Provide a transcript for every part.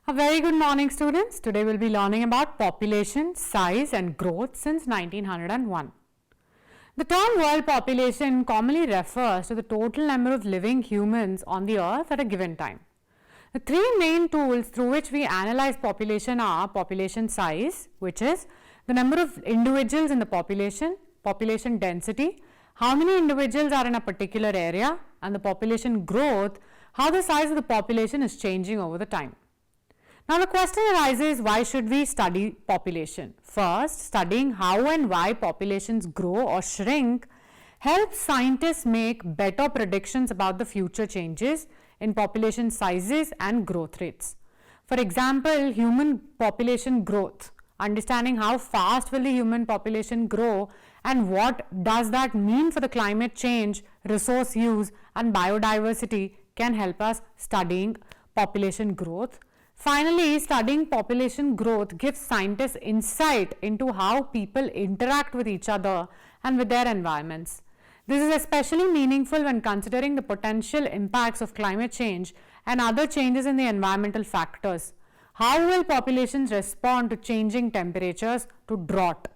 A very good morning, students. Today we'll be learning about population, size and growth since 1901. The term world population commonly refers to the total number of living humans on the earth at a given time. The three main tools through which we analyze population are population size, which is the number of individuals in the population, population density, how many individuals are in a particular area, and the population growth, how the size of the population is changing over the time. Now the question arises, why should we study population? First, studying how and why populations grow or shrink helps scientists make better predictions about the future changes in population sizes and growth rates. For example, human population growth, understanding how fast will the human population grow and what does that mean for the climate change, resource use and biodiversity can help us studying population growth. Finally, studying population growth gives scientists insight into how people interact with each other and with their environments. This is especially meaningful when considering the potential impacts of climate change and other changes in the environmental factors. How will populations respond to changing temperatures, to drought?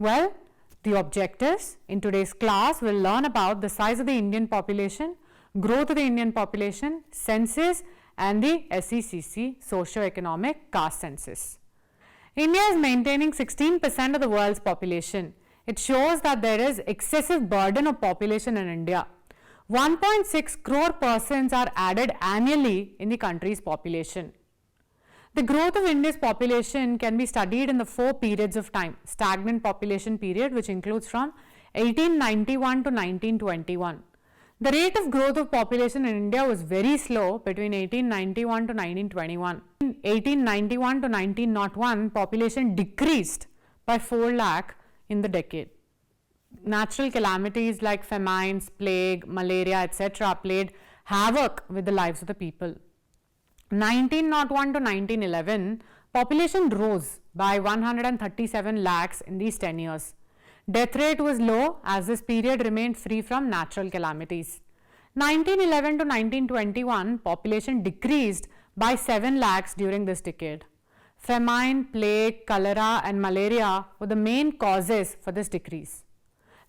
Well, the objectives in today's class will learn about the size of the Indian population, growth of the Indian population, census and the SECC socio-economic caste census. India is maintaining 16% of the world's population. It shows that there is excessive burden of population in India. 1.6 crore persons are added annually in the country's population. The growth of India's population can be studied in the four periods of time. Stagnant population period, which includes from 1891 to 1921. The rate of growth of population in India was very slow between 1891 to 1921. In 1891 to 1901, population decreased by 4 lakh in the decade. Natural calamities like famines, plague, malaria, etc. played havoc with the lives of the people. 1901 to 1911, population rose by 137 lakhs in these 10 years. Death rate was low as this period remained free from natural calamities. 1911 to 1921, population decreased by 7 lakhs during this decade. Famine, plague, cholera and malaria were the main causes for this decrease.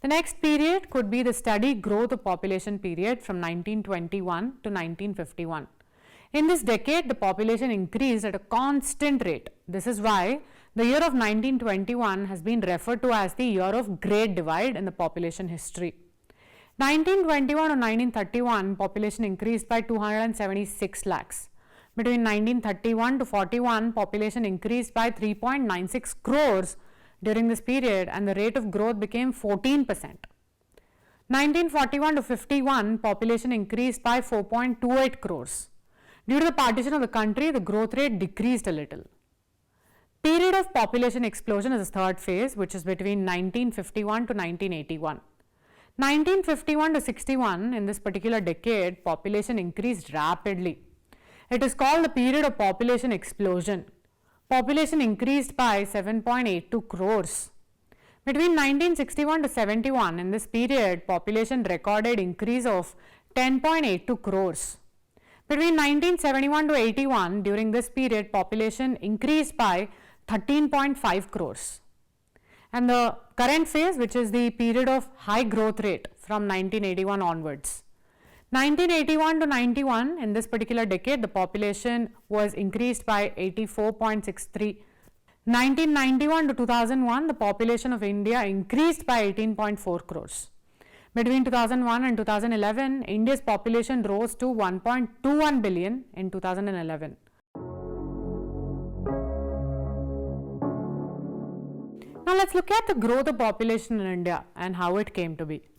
The next period could be the steady growth of population period from 1921 to 1951. In this decade, the population increased at a constant rate. This is why the year of 1921 has been referred to as the year of Great Divide in the population history. 1921 to 1931, population increased by 276 lakhs. Between 1931 to 41, population increased by 3.96 crores during this period and the rate of growth became 14%. 1941 to 51, population increased by 4.28 crores. Due to the partition of the country, the growth rate decreased a little. Period of population explosion is the third phase, which is between 1951 to 1981. 1951 to 61, in this particular decade, population increased rapidly. It is called the period of population explosion. Population increased by 7.82 crores. Between 1961 to 71, in this period, population recorded increase of 10.82 crores. Between 1971 to 81, during this period, population increased by 13.5 crores. And the current phase, which is the period of high growth rate from 1981 onwards. 1981 to 91, in this particular decade, the population was increased by 84.63. 1991 to 2001, the population of India increased by 18.4 crores. Between 2001 and 2011, India's population rose to 1.21 billion in 2011. Now let's look at the growth of population in India and how it came to be.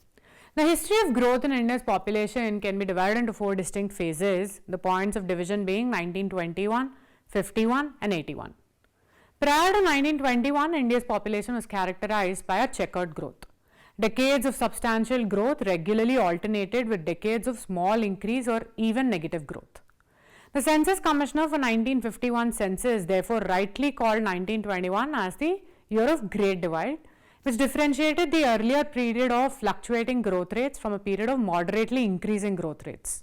The history of growth in India's population can be divided into 4 distinct phases, the points of division being 1921, 51 and 81. Prior to 1921, India's population was characterized by a checkered growth. Decades of substantial growth regularly alternated with decades of small increase or even negative growth. The Census Commissioner for 1951 census therefore rightly called 1921 as the year of Great Divide. which differentiated the earlier period of fluctuating growth rates from a period of moderately increasing growth rates.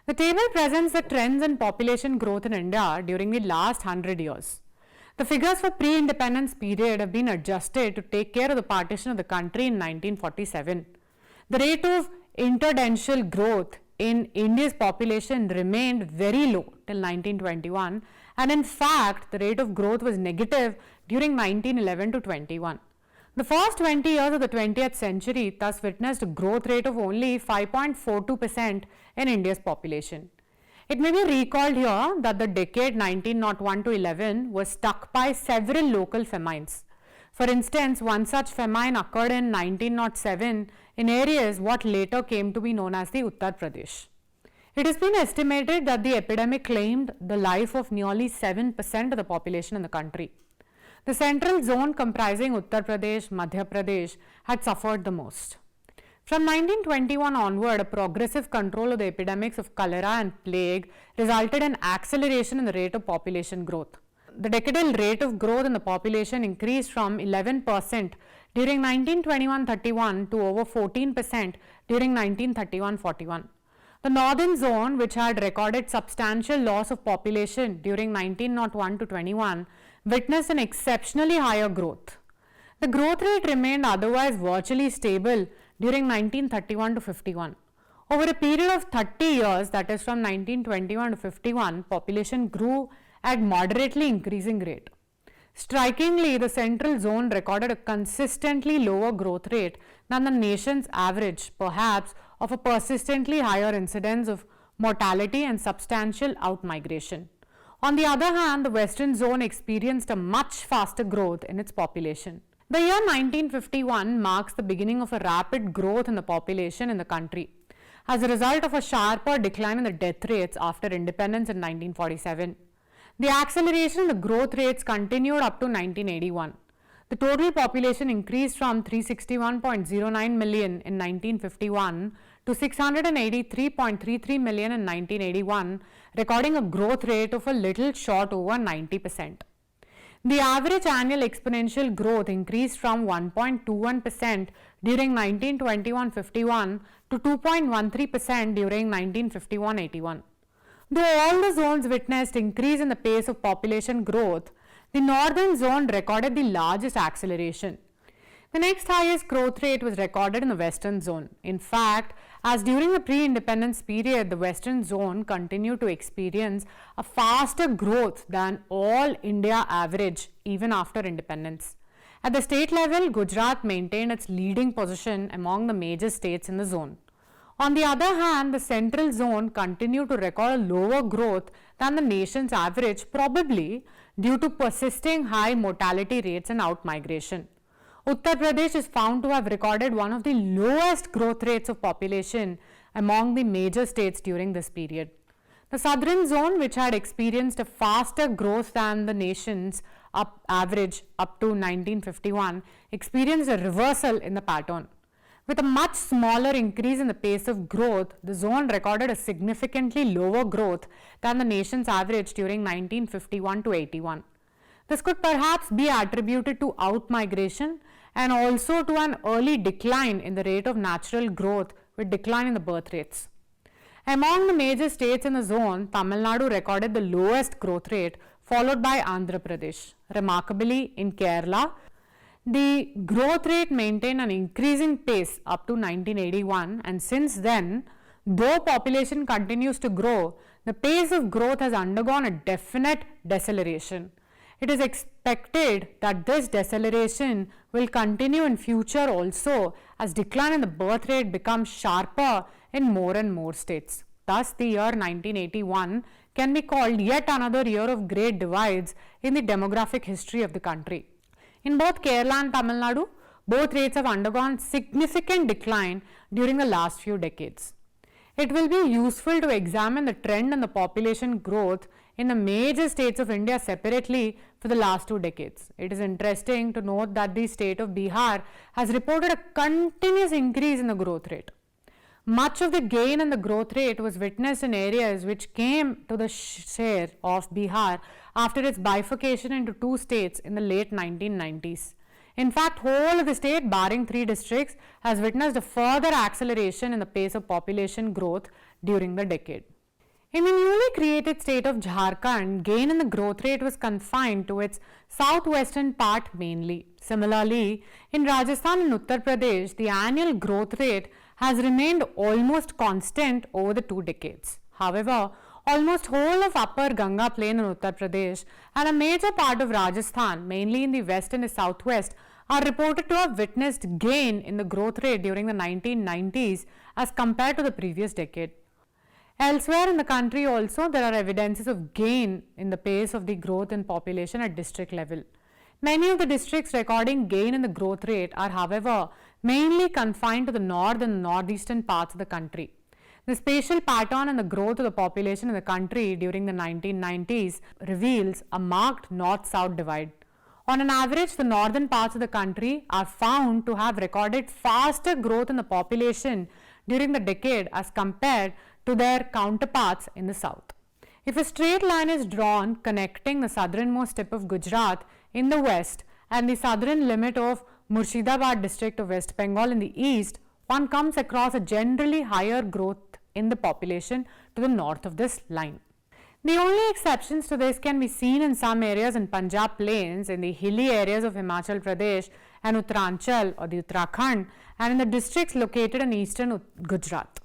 The table presents the trends in population growth in India during the last 100 years. The figures for pre-independence period have been adjusted to take care of the partition of the country in 1947. The rate of interdential growth in India's population remained very low till 1921, and in fact the rate of growth was negative during 1911 to 21. The first 20 years of the 20th century thus witnessed a growth rate of only 5.42% in India's population. It may be recalled here that the decade 1901 to 11 was struck by several local famines. For instance, one such famine occurred in 1907 in areas what later came to be known as the Uttar Pradesh. It has been estimated that the epidemic claimed the life of nearly 7% of the population in the country. The central zone comprising Uttar Pradesh, Madhya Pradesh had suffered the most. From 1921 onward, a progressive control of the epidemics of cholera and plague resulted in acceleration in the rate of population growth. The decadal rate of growth in the population increased from 11% during 1921-31 to over 14% during 1931-41. The northern zone, which had recorded substantial loss of population during 1901 to 21, witnessed an exceptionally higher growth. The growth rate remained otherwise virtually stable during 1931 to 51. Over a period of 30 years, that is from 1921 to 51, population grew at moderately increasing rate. Strikingly, the central zone recorded a consistently lower growth rate than the nation's average, perhaps of a persistently higher incidence of mortality and substantial outmigration. On the other hand, the western zone experienced a much faster growth in its population. The year 1951 marks the beginning of a rapid growth in the population in the country, as a result of a sharper decline in the death rates after independence in 1947. The acceleration in the growth rates continued up to 1981. The total population increased from 361.09 million in 1951 to 683.33 million in 1981, recording a growth rate of a little short over 90%. The average annual exponential growth increased from 1.21% during 1921-51 to 2.13% during 1951-81. Though all the zones witnessed increase in the pace of population growth, the northern zone recorded the largest acceleration. The next highest growth rate was recorded in the western zone. In fact, as during the pre-independence period, the western zone continued to experience a faster growth than all India average even after independence. At the state level, Gujarat maintained its leading position among the major states in the zone. On the other hand, the central zone continued to record a lower growth than the nation's average, probably due to persisting high mortality rates and outmigration. Uttar Pradesh is found to have recorded one of the lowest growth rates of population among the major states during this period. The southern zone, which had experienced a faster growth than the nation's average up to 1951, experienced a reversal in the pattern. With a much smaller increase in the pace of growth, the zone recorded a significantly lower growth than the nation's average during 1951 to 81. This could perhaps be attributed to outmigration and also to an early decline in the rate of natural growth with decline in the birth rates. Among the major states in the zone, Tamil Nadu recorded the lowest growth rate, followed by Andhra Pradesh. Remarkably, in Kerala, the growth rate maintained an increasing pace up to 1981, and since then, though population continues to grow, the pace of growth has undergone a definite deceleration. It is expected that this deceleration will continue in future also, as decline in the birth rate becomes sharper in more and more states. Thus, the year 1981 can be called yet another year of great divides in the demographic history of the country. In both Kerala and Tamil Nadu, both rates have undergone significant decline during the last few decades. It will be useful to examine the trend in the population growth in the major states of India separately for the last 2 decades. It is interesting to note that the state of Bihar has reported a continuous increase in the growth rate. Much of the gain in the growth rate was witnessed in areas which came to the share of Bihar after its bifurcation into 2 states in the late 1990s. In fact, whole of the state, barring 3 districts, has witnessed a further acceleration in the pace of population growth during the decade. In the newly created state of Jharkhand, gain in the growth rate was confined to its southwestern part mainly. Similarly, in Rajasthan and Uttar Pradesh, the annual growth rate has remained almost constant over the 2 decades. However, almost whole of upper Ganga plain in Uttar Pradesh and a major part of Rajasthan, mainly in the west and the southwest, are reported to have witnessed gain in the growth rate during the 1990s as compared to the previous decade. Elsewhere in the country also, there are evidences of gain in the pace of the growth in population at district level. Many of the districts recording gain in the growth rate are, however, mainly confined to the north and northeastern parts of the country. The spatial pattern and the growth of the population in the country during the 1990s reveals a marked north-south divide. On an average, the northern parts of the country are found to have recorded faster growth in the population during the decade as compared to their counterparts in the south. If a straight line is drawn connecting the southernmost tip of Gujarat in the west and the southern limit of Murshidabad district of West Bengal in the east, one comes across a generally higher growth in the population to the north of this line. The only exceptions to this can be seen in some areas in Punjab plains, in the hilly areas of Himachal Pradesh and Uttaranchal or the Uttarakhand, and in the districts located in eastern Gujarat.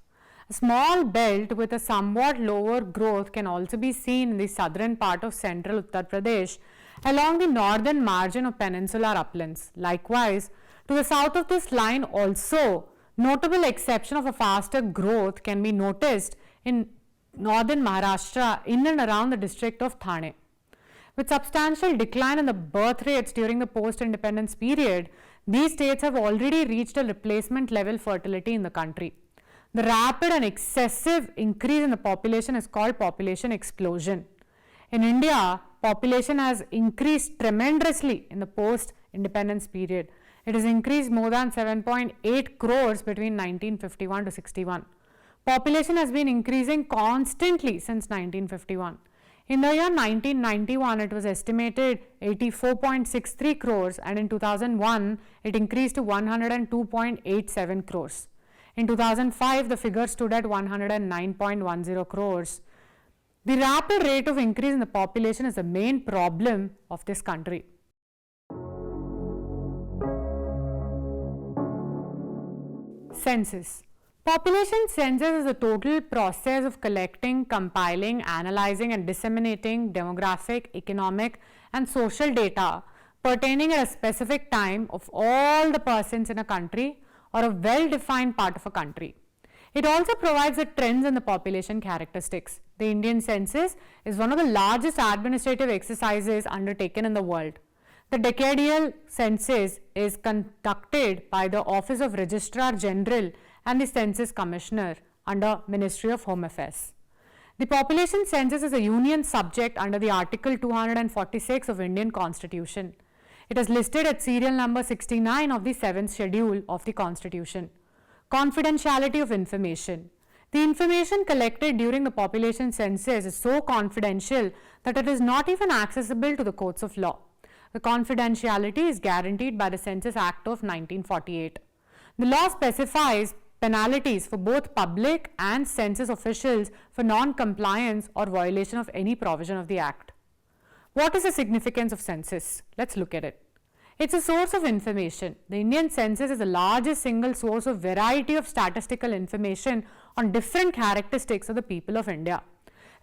A small belt with a somewhat lower growth can also be seen in the southern part of central Uttar Pradesh along the northern margin of peninsular uplands. Likewise, to the south of this line also, notable exception of a faster growth can be noticed in northern Maharashtra in and around the district of Thane. With substantial decline in the birth rates during the post-independence period, these states have already reached a replacement level fertility in the country. The rapid and excessive increase in the population is called population explosion. In India, population has increased tremendously in the post-independence period. It has increased more than 7.8 crores between 1951 to 61. Population has been increasing constantly since 1951. In the year 1991, it was estimated 84.63 crores and in 2001, it increased to 102.87 crores. In 2005, the figure stood at 109.10 crores. The rapid rate of increase in the population is the main problem of this country. Census. Population census is a total process of collecting, compiling, analyzing and disseminating demographic, economic and social data pertaining at a specific time of all the persons in a country or a well-defined part of a country. It also provides the trends in the population characteristics. The Indian census is one of the largest administrative exercises undertaken in the world. The decadal census is conducted by the Office of Registrar General and the Census Commissioner under Ministry of Home Affairs. The population census is a union subject under the Article 246 of Indian Constitution. It is listed at serial number 69 of the 7th schedule of the Constitution. Confidentiality of information. The information collected during the population census is so confidential that it is not even accessible to the courts of law. The confidentiality is guaranteed by the Census Act of 1948. The law specifies penalties for both public and census officials for non-compliance or violation of any provision of the Act. What is the significance of census? Let's look at it. It's a source of information. The Indian census is the largest single source of variety of statistical information on different characteristics of the people of India.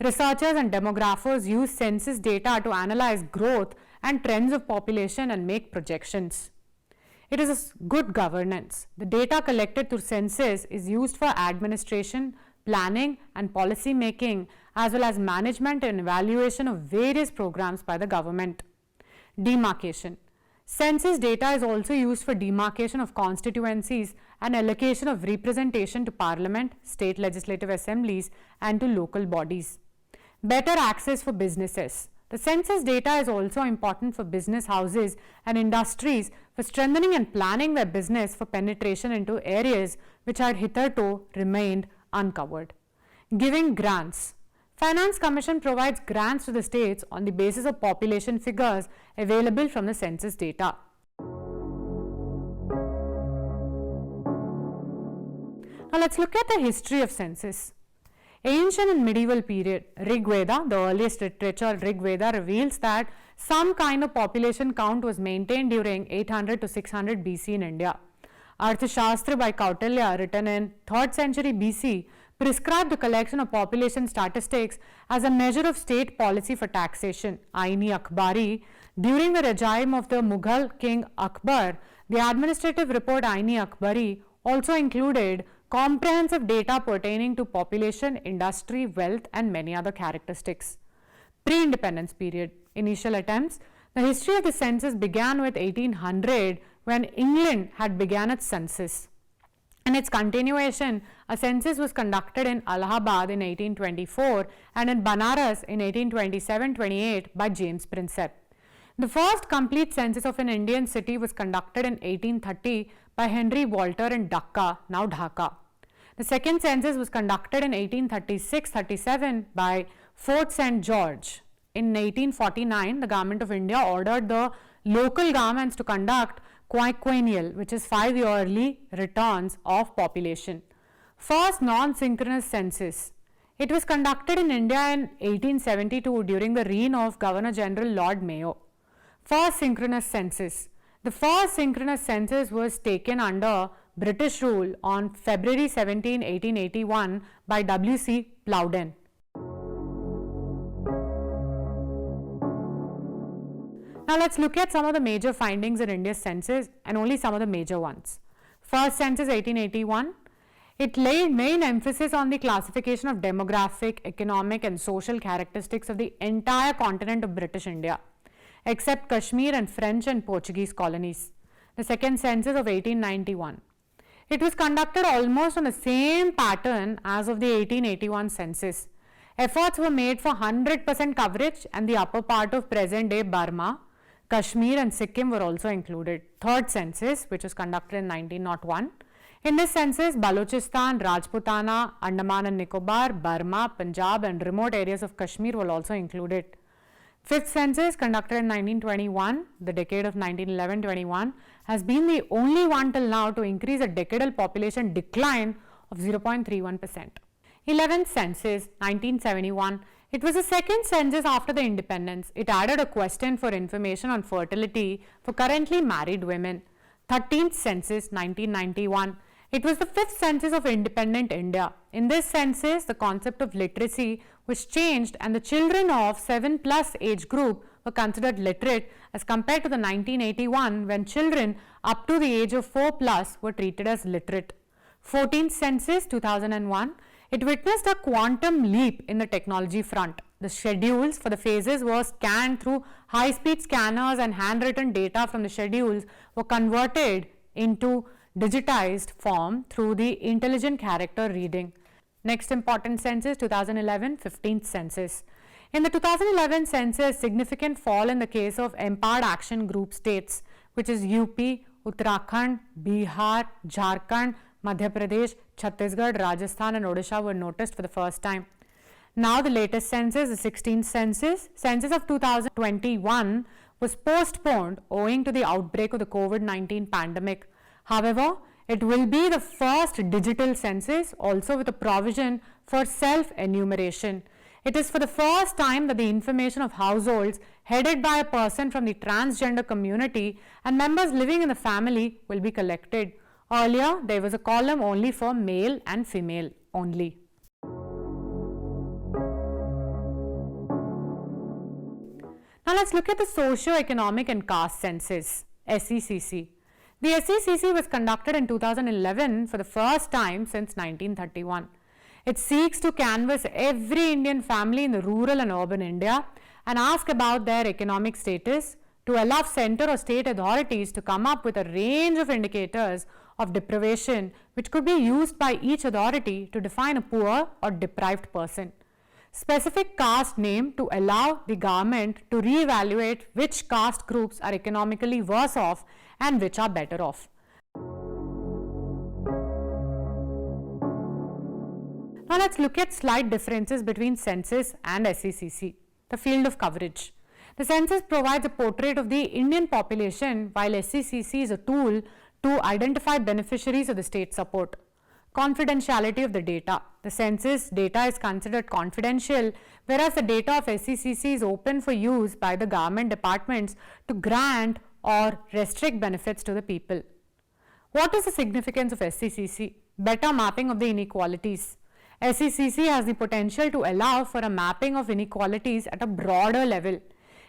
Researchers and demographers use census data to analyze growth and trends of population and make projections. It is good governance. The data collected through census is used for administration, planning and policy making as well as management and evaluation of various programs by the government. Demarcation. Census data is also used for demarcation of constituencies and allocation of representation to Parliament, state legislative assemblies and to local bodies. Better access for businesses. The census data is also important for business houses and industries for strengthening and planning their business for penetration into areas which had hitherto remained uncovered. Giving grants. Finance Commission provides grants to the states on the basis of population figures available from the census data. Now let's look at the history of census. Ancient and medieval period, Rig Veda, the earliest literature Rig Veda, reveals that some kind of population count was maintained during 800 to 600 BC in India. Arthashastra by Kautilya, written in 3rd century BC, prescribed the collection of population statistics as a measure of state policy for taxation. Aini Akbari, during the regime of the Mughal king Akbar, the administrative report Aini Akbari also included comprehensive data pertaining to population, industry, wealth and many other characteristics. Pre-independence period, initial attempts. The history of the census began with 1800 when England had begun its census. In its continuation, a census was conducted in Allahabad in 1824 and in Banaras in 1827-28 by James Prinsep. The first complete census of an Indian city was conducted in 1830 by Henry Walter in Dhaka, now Dhaka. The second census was conducted in 1836-37 by Fort St. George. In 1849, the Government of India ordered the local governments to conduct quinquennial, which is 5-yearly returns of population. First non-synchronous census. It was conducted in India in 1872 during the reign of Governor General Lord Mayo. First synchronous census. The first synchronous census was taken under British rule on February 17, 1881 by W.C. Plowden. Now let's look at some of the major findings in India's census and only some of the major ones. First census 1881. It laid main emphasis on the classification of demographic, economic and social characteristics of the entire continent of British India, except Kashmir and French and Portuguese colonies. The second census of 1891. It was conducted almost on the same pattern as of the 1881 census. Efforts were made for 100% coverage and the upper part of present-day Burma, Kashmir and Sikkim were also included. Third census, which was conducted in 1901. In this census, Balochistan, Rajputana, Andaman and Nicobar, Burma, Punjab and remote areas of Kashmir were also included. Fifth census, conducted in 1921, the decade of 1911-21, has been the only one till now to increase a decadal population decline of 0.31%. 11th census, 1971. It was the second census after the independence. It added a question for information on fertility for currently married women. 13th census, 1991. It was the fifth census of independent India. In this census, the concept of literacy was changed and the children of 7+ age group were considered literate as compared to the 1981 when children up to the age of 4+ were treated as literate. 14th census, 2001. It witnessed a quantum leap in the technology front. The schedules for the phases were scanned through high-speed scanners and handwritten data from the schedules were converted into digitized form through the intelligent character reading. Next important census, 2011, 15th census. In the 2011 census, significant fall in the case of Empowered Action Group states, which is UP, Uttarakhand, Bihar, Jharkhand, Madhya Pradesh, Chhattisgarh, Rajasthan and Odisha were noticed for the first time. Now the latest census, the 16th census of 2021 was postponed owing to the outbreak of the COVID-19 pandemic. However, it will be the first digital census also with a provision for self-enumeration. It is for the first time that the information of households headed by a person from the transgender community and members living in the family will be collected. Earlier, there was a column only for male and female only. Now let's look at the socio-economic and caste census, SECC. The SECC was conducted in 2011 for the first time since 1931. It seeks to canvass every Indian family in the rural and urban India and ask about their economic status to allow center or state authorities to come up with a range of indicators of deprivation which could be used by each authority to define a poor or deprived person. Specific caste name to allow the government to reevaluate which caste groups are economically worse off and which are better off. Now let's look at slight differences between census and SECC. The field of coverage. The census provides a portrait of the Indian population while SECC is a tool to identify beneficiaries of the state support. Confidentiality of the data. The census data is considered confidential, whereas the data of SECC is open for use by the government departments to grant or restrict benefits to the people. What is the significance of SECC? Better mapping of the inequalities. SECC has the potential to allow for a mapping of inequalities at a broader level.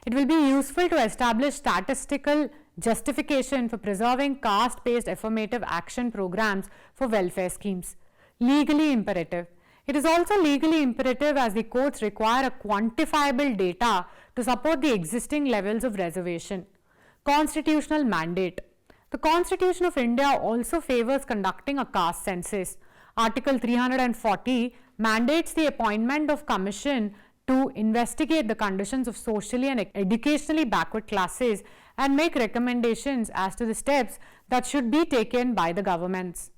It will be useful to establish statistical justification for preserving caste-based affirmative action programs for welfare schemes. Legally imperative. It is also legally imperative as the courts require a quantifiable data to support the existing levels of reservation. Constitutional mandate. The Constitution of India also favors conducting a caste census. Article 340 mandates the appointment of commission to investigate the conditions of socially and educationally backward classes and make recommendations as to the steps that should be taken by the governments.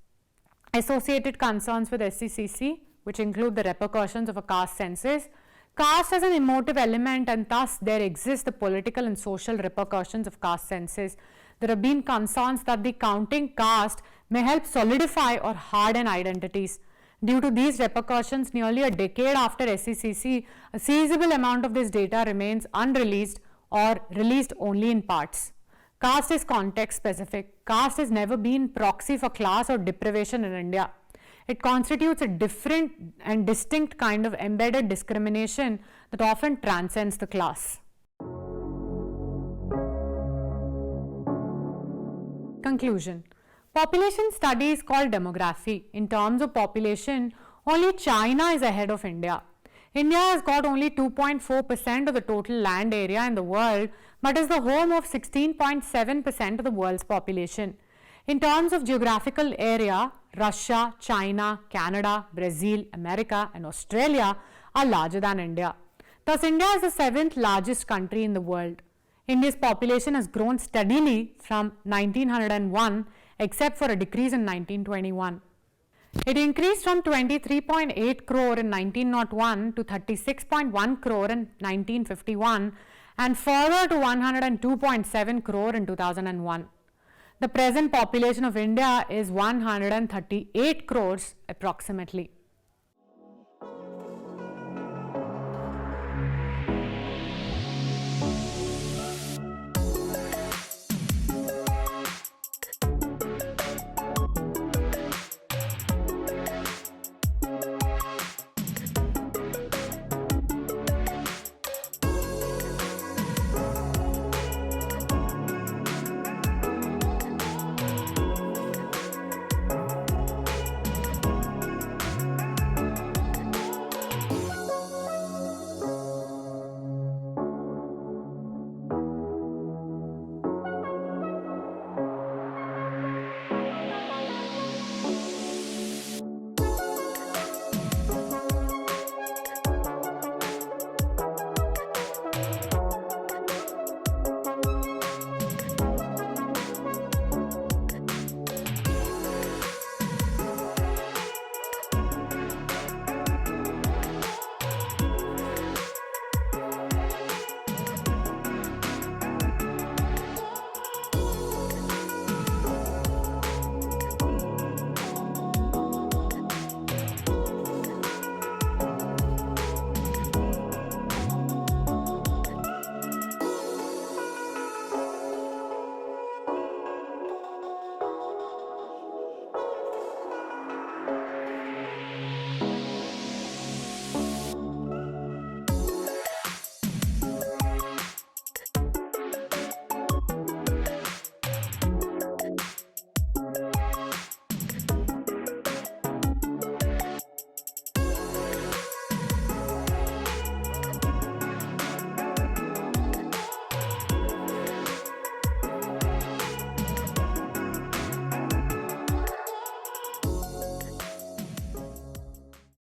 Associated concerns with SECC, which include the repercussions of a caste census. Caste as an emotive element, and thus there exist the political and social repercussions of caste census. There have been concerns that the counting caste may help solidify or harden identities. Due to these repercussions, nearly a decade after SECC, a sizable amount of this data remains unreleased or released only in parts. Caste is context specific. Caste has never been proxy for class or deprivation in India. It constitutes a different and distinct kind of embedded discrimination that often transcends the class. Conclusion. Population study is called demography. In terms of population, only China is ahead of India. India has got only 2.4% of the total land area in the world, but is the home of 16.7% of the world's population. In terms of geographical area, Russia, China, Canada, Brazil, America and Australia are larger than India. Thus, India is the 7th largest country in the world. India's population has grown steadily from 1901 except for a decrease in 1921. It increased from 23.8 crore in 1901 to 36.1 crore in 1951 and further to 102.7 crore in 2001. The present population of India is 138 crores approximately.